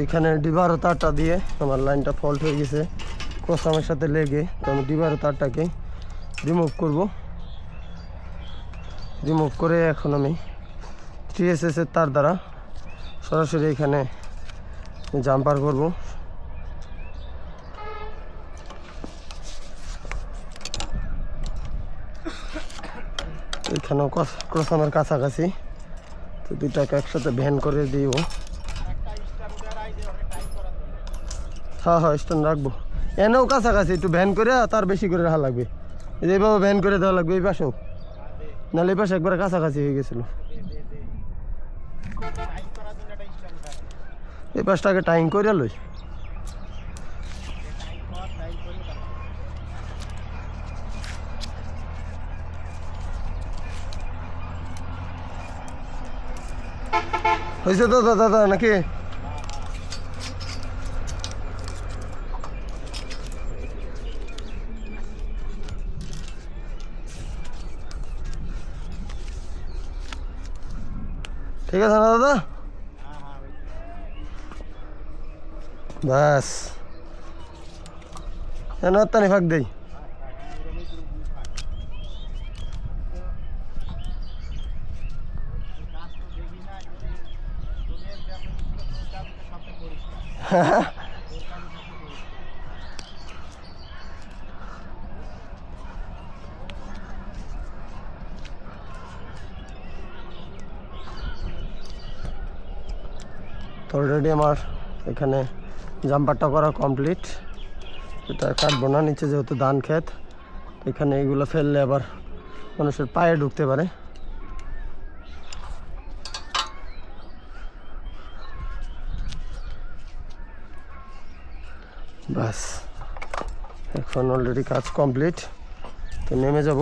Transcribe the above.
এখানে ডিবারও তারটা দিয়ে আমার লাইনটা ফল্ট হয়ে গেছে ক্রসামের সাথে লেগে, তো আমি ডিবারও তারটাকে রিমুভ করব। রিমুভ করে এখন আমি 3SS এর তার দ্বারা সরাসরি এখানে জাম্পার করব। এখানেও ক্রসামের কাছাকাছি, তো দুটাকে একসাথে ভ্যান করে দিব। হ্যাঁ হ্যাঁ স্ট্যান্ড রাখবো, এনেও কাছাকাছি একটু ভ্যান করে তার বেশি করে রাখা লাগবে। এইভাবে ভ্যান করে দেওয়া লাগবে এই পাশেও, নাহলে এই পাশে একবারে কাছাকাছি হয়ে গেছিল। এই পাশটাকে টাইম করে লই। হয়েছে তো দাদা নাকি? ঠিক আছে না দাদা? বাস তানি ফাঁক দেই। অলরেডি আমার এখানে জাম্পারটা করা কমপ্লিট। এটা কাটবো না, নিচে যেহেতু ধান ক্ষেত, এখানে এগুলো ফেললে আবার মানুষের পায়ে ঢুকতে পারে। বাস এখন অলরেডি কাজ কমপ্লিট, তো নেমে যাব।